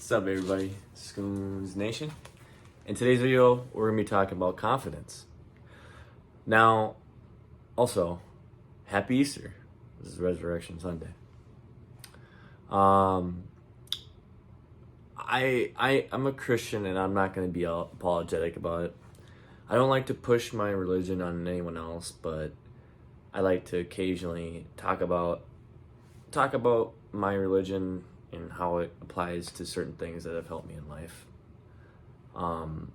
What's up, everybody? Scoons Nation. In today's video, we're going to be talking about confidence. Now, also, Happy Easter. This is Resurrection Sunday. I'm a Christian, and I'm not going to be apologetic about it. I don't like to push my religion on anyone else, but I like to occasionally talk about my religion and how it applies to certain things that have helped me in life. So I'm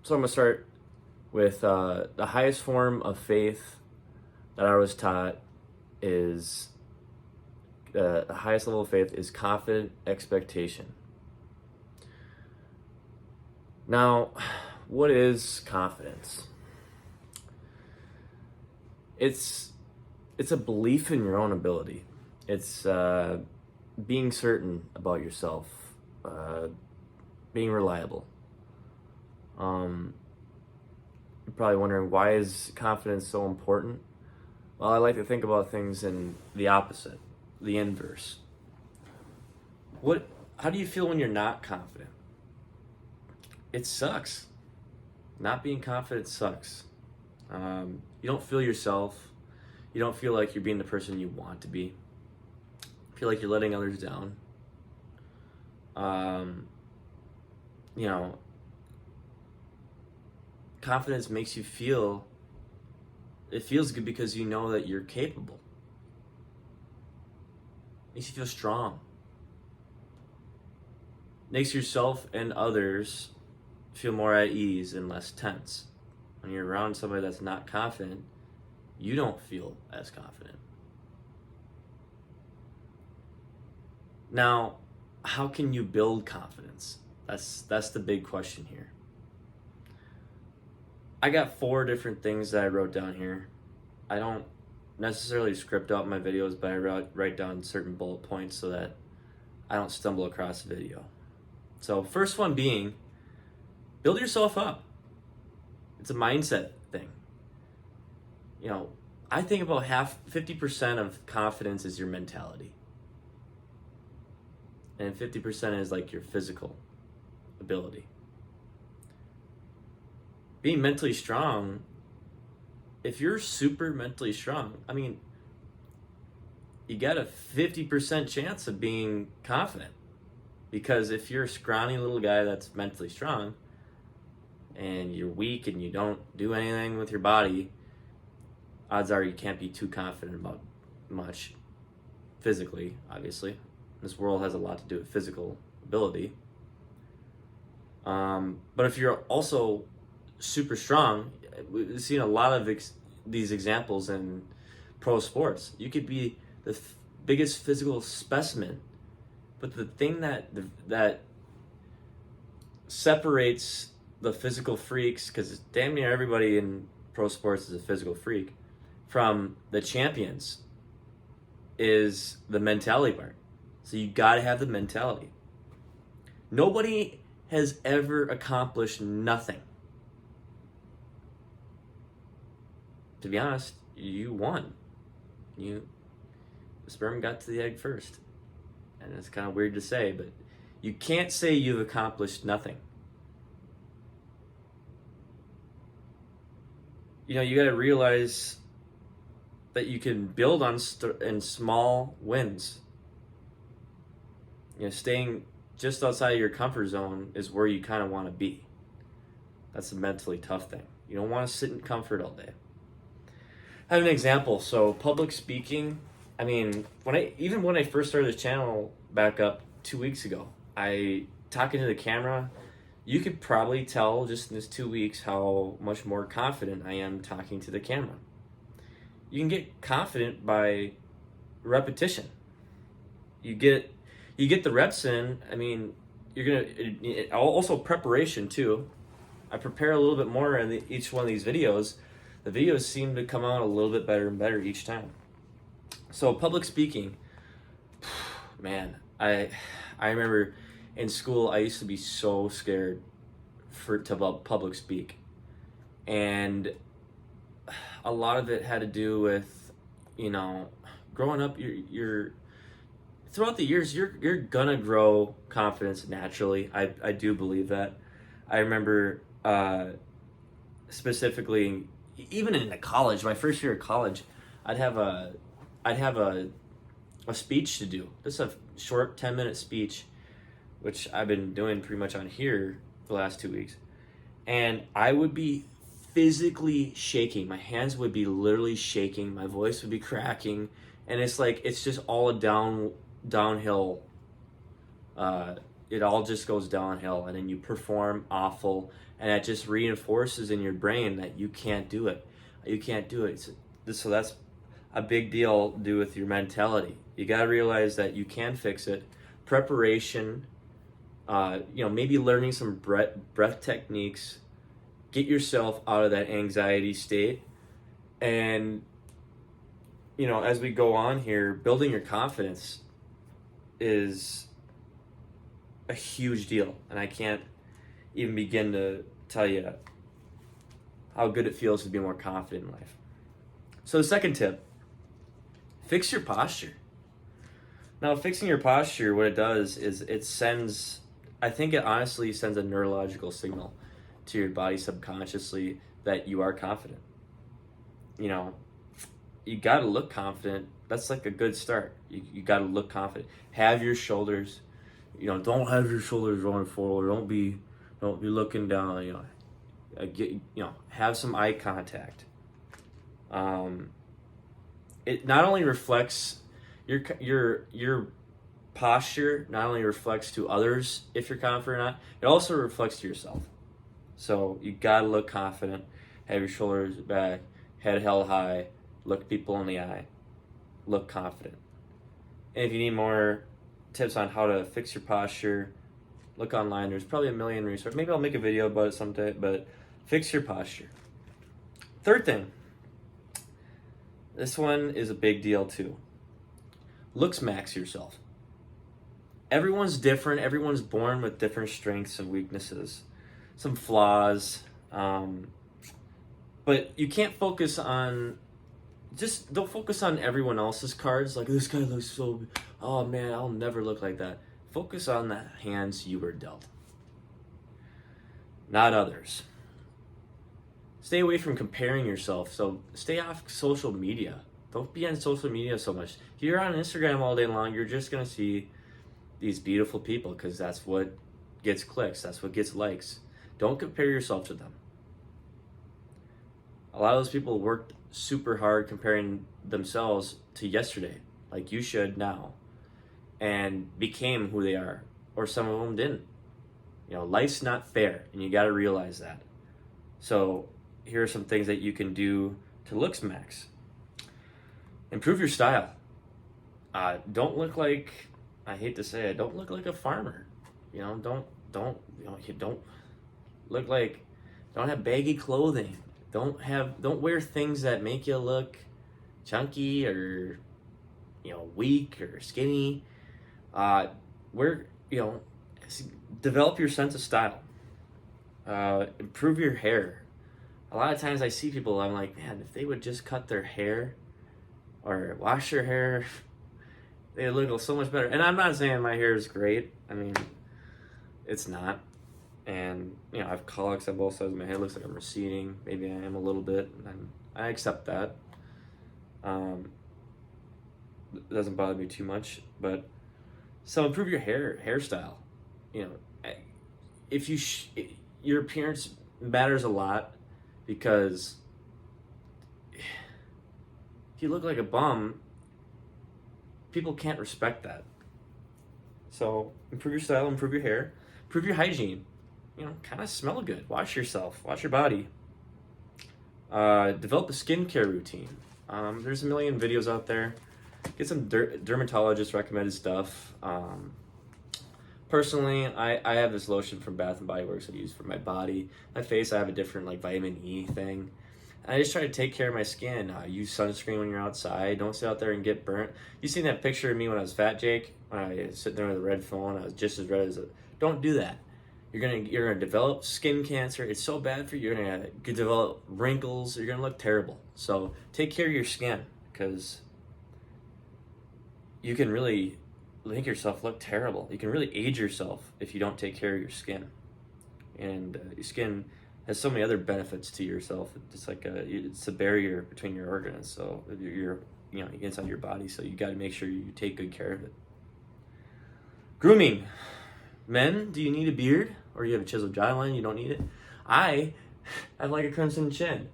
going to start with the highest form of faith that I was taught is the highest level of faith is confident expectation. Now, what is confidence? It's a belief in your own ability. It's being certain about yourself, being reliable. You're probably wondering, why is confidence so important? Well, I like to think about things in the opposite, the inverse. How do you feel when you're not confident? It sucks. Not being confident sucks. You don't feel yourself. You don't feel like you're being the person you want to be. You feel like you're letting others down. Confidence makes you feel, it feels good because you know that you're capable. Makes you feel strong. Makes yourself and others feel more at ease and less tense. When you're around somebody that's not confident, you don't feel as confident. Now, how can you build confidence? That's the big question here. I got 4 different things that I wrote down here. I don't necessarily script out my videos, but I write down certain bullet points so that I don't stumble across the video. So first one being, build yourself up. It's a mindset thing. I think about 50% of confidence is your mentality. And 50% is like your physical ability. Being mentally strong, if you're super mentally strong, you got a 50% chance of being confident. Because if you're a scrawny little guy that's mentally strong and you're weak and you don't do anything with your body, odds are you can't be too confident about much physically, obviously. This world has a lot to do with physical ability. But if you're also super strong, we've seen a lot of these examples in pro sports. You could be the biggest physical specimen, but the thing that separates the physical freaks, because damn near everybody in pro sports is a physical freak, from the champions is the mentality part. So you gotta have the mentality. Nobody has ever accomplished nothing. To be honest, you won. The sperm got to the egg first. And it's kind of weird to say, but you can't say you've accomplished nothing. You got to realize that you can build on in small wins. Staying just outside of your comfort zone is where you kind of want to be. That's a mentally tough thing. You don't want to sit in comfort all day. I have an example. So public speaking, when I first started this channel back up 2 weeks ago, talking to the camera, you could probably tell just in this 2 weeks how much more confident I am talking to the camera. You can get confident by repetition. You get the reps in. Also preparation too. I prepare a little bit more in each one of these videos. The videos seem to come out a little bit better and better each time. So public speaking, man, I remember in school I used to be so scared to public speak, and a lot of it had to do with growing up. You're throughout the years, you're gonna grow confidence naturally. I do believe that. I remember specifically, even in the college, my first year of college, I'd have a I'd have a speech to do. Just a short 10-minute speech, which I've been doing pretty much on here the last 2 weeks, and I would be physically shaking. My hands would be literally shaking. My voice would be cracking, and it's like it's just all a downhill. It all just goes downhill, and then you perform awful, and that just reinforces in your brain that you can't do it. You can't do it. So that's a big deal to do with your mentality. You got to realize that you can fix it. Preparation, maybe learning some breath techniques, get yourself out of that anxiety state. And, as we go on here, building your confidence is a huge deal. And I can't even begin to tell you how good it feels to be more confident in life. So the second tip, fix your posture. Now, fixing your posture, what it does is it honestly sends a neurological signal to your body subconsciously that you are confident. You got to look confident. That's like a good start. You got to look confident. Have your shoulders, don't have your shoulders rolling forward. Don't be looking down. Have some eye contact. It not only reflects your posture, not only reflects to others if you're confident or not, it also reflects to yourself. So you gotta look confident, have your shoulders back, head held high, look people in the eye, look confident. And if you need more tips on how to fix your posture, look online. There's probably a million resources. Maybe I'll make a video about it someday, but fix your posture. Third thing, this one is a big deal too. Looks max yourself. Everyone's different. Everyone's born with different strengths and weaknesses, some flaws. But you can't focus on, don't focus on everyone else's cards. Like, this guy looks so, oh man, I'll never look like that. Focus on the hands you were dealt, not others. Stay away from comparing yourself. So stay off social media. Don't be on social media so much. If you're on Instagram all day long, you're just going to see these beautiful people because that's what gets clicks. That's what gets likes. Don't compare yourself to them. A lot of those people worked super hard comparing themselves to yesterday, like you should now, and became who they are. Or some of them didn't. Life's not fair, and you got to realize that. So here are some things that you can do to looks max. Improve your style. Don't look like, I hate to say it, don't look like a farmer. Don't look like, don't have baggy clothing. Don't wear things that make you look chunky or, weak or skinny. Develop your sense of style. Improve your hair. A lot of times I see people, I'm like, man, if they would just cut their hair or wash their hair, they look so much better. And I'm not saying my hair is great. I mean, it's not. And, I have colics on both sides of my head. It looks like I'm receding. Maybe I am a little bit. And I accept that. It doesn't bother me too much. So improve your hairstyle. If your appearance matters a lot, because if you look like a bum, people can't respect that. So improve your style, improve your hair, improve your hygiene. Kind of smell good. Wash yourself. Wash your body. Develop a skincare routine. There's a million videos out there. Get some dermatologist recommended stuff. Personally, I have this lotion from Bath and Body Works I use for my body. My face, I have a different vitamin E thing. And I just try to take care of my skin. Use sunscreen when you're outside. Don't sit out there and get burnt. You seen that picture of me when I was fat, Jake? When I was sitting there with a red phone, I was just as red as a... Don't do that. You're gonna develop skin cancer. It's so bad for you. You're gonna develop wrinkles. You're gonna look terrible. So take care of your skin, because you can really make yourself look terrible. You can really age yourself if you don't take care of your skin. And your skin has so many other benefits to yourself. It's like it's a barrier between your organs, so you're inside your body. So you got to make sure you take good care of it. Grooming. Men, do you need a beard or you have a chiseled jawline? You don't need it. I have like a crimson chin.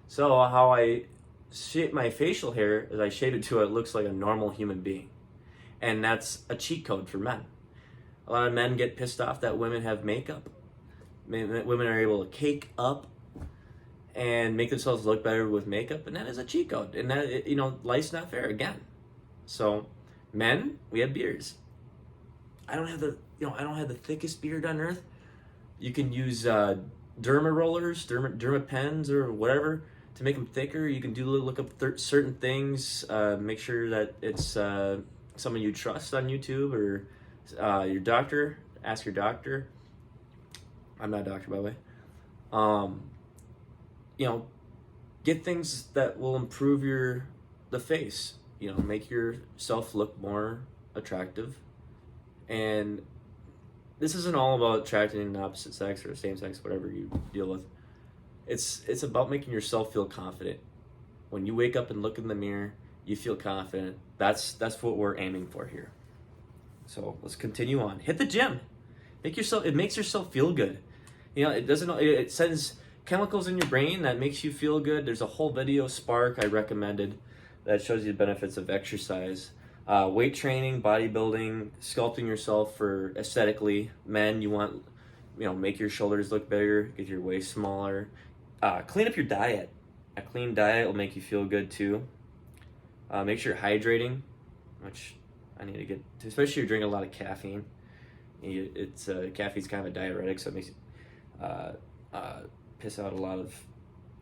So how I shape my facial hair is I shade it to it looks like a normal human being. And that's a cheat code for men. A lot of men get pissed off that women have makeup. Women are able to cake up and make themselves look better with makeup, and that is a cheat code. And that, life's not fair again. So, men, we have beards. I don't have the thickest beard on earth. You can use derma rollers, derma pens, or whatever to make them thicker. You can look up certain things. Make sure that it's someone you trust on YouTube or your doctor. Ask your doctor. I'm not a doctor, by the way. Get things that will improve the face. Make yourself look more attractive. And this isn't all about attracting the opposite sex or same sex, whatever you deal with. It's about making yourself feel confident. When you wake up and look in the mirror, you feel confident. That's what we're aiming for here. So let's continue on. Hit the gym. It makes yourself feel good. It sends chemicals in your brain that makes you feel good. There's a whole video, Spark, I recommended, that shows you the benefits of exercise. Weight training, bodybuilding, sculpting yourself for aesthetically. Men, you want, make your shoulders look bigger, get your waist smaller. Clean up your diet. A clean diet will make you feel good too. Make sure you're hydrating, which I need to get to, especially if you're drinking a lot of caffeine. Caffeine's kind of a diuretic, so it makes you piss out a lot of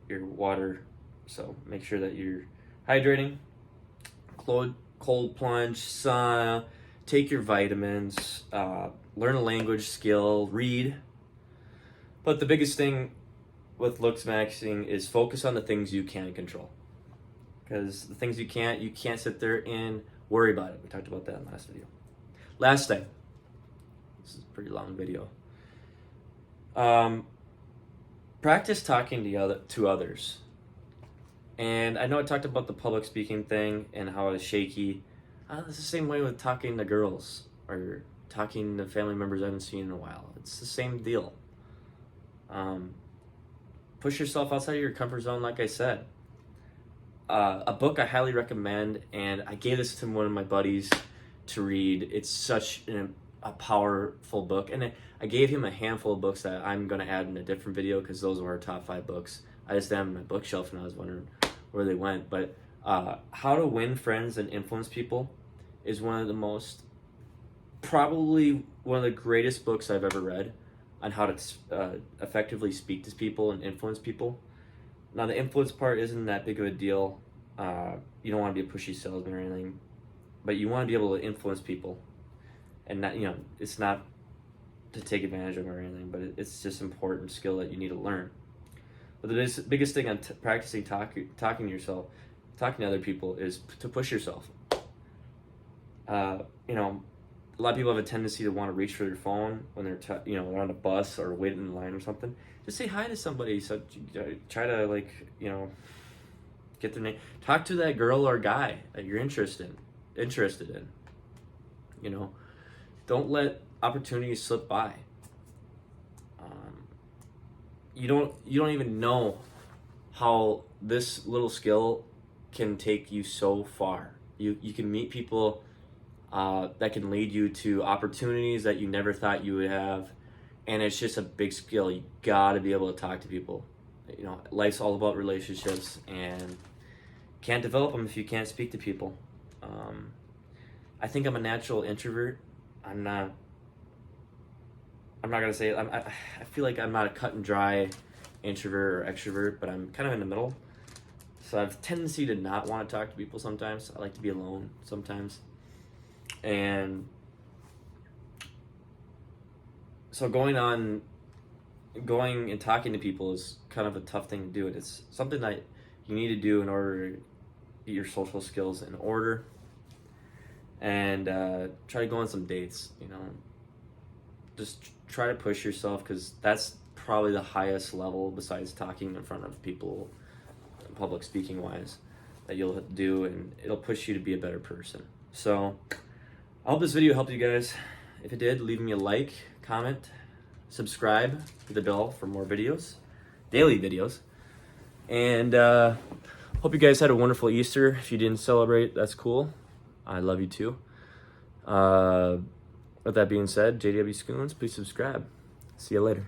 your water. So make sure that you're hydrating. Cold plunge, sauna, take your vitamins, learn a language skill, read. But the biggest thing with looks maxing is focus on the things you can control. Because the things you can't sit there and worry about it. We talked about that in the last video. Last thing. This is a pretty long video. Practice talking to others. And I know I talked about the public speaking thing and how I was shaky. It's the same way with talking to girls or talking to family members I haven't seen in a while. It's the same deal. Push yourself outside of your comfort zone, like I said. A book I highly recommend, and I gave this to one of my buddies to read. It's such a powerful book, and I gave him a handful of books that I'm going to add in a different video because those were our top 5 books. I just had them in my bookshelf, and I was wondering where they went. But How to Win Friends and Influence People is probably one of the greatest books I've ever read on how to effectively speak to people and influence people. Now, the influence part isn't that big of a deal. You don't want to be a pushy salesman or anything, but you want to be able to influence people. And not, it's not to take advantage of them or anything, but it's just an important skill that you need to learn. But the biggest thing on practicing talking to other people is to push yourself. A lot of people have a tendency to want to reach for their phone when they're they're on a bus or waiting in line or something. Just say hi to somebody. So try to get their name. Talk to that girl or guy that you're interested in. Don't let opportunities slip by. You don't even know how this little skill can take you so far. You can meet people that can lead you to opportunities that you never thought you would have, and it's just a big skill. You gotta be able to talk to people. Life's all about relationships, and can't develop them if you can't speak to people. I think I'm a natural introvert. I'm not gonna say it. I feel like I'm not a cut and dry introvert or extrovert, but I'm kind of in the middle. So I have a tendency to not want to talk to people sometimes. I like to be alone sometimes. And so going and talking to people is kind of a tough thing to do. It's something that you need to do in order to get your social skills in order. and try to go on some dates. You know, just try to push yourself, because that's probably the highest level besides talking in front of people, public speaking wise, that you'll do, and it'll push you to be a better person. So I hope this video helped you guys. If it did, leave me a like, comment, subscribe, hit the bell for more videos, daily videos. And hope you guys had a wonderful Easter. If you didn't celebrate, that's cool. I love you too. With that being said, JW Scoons, please subscribe. See you later.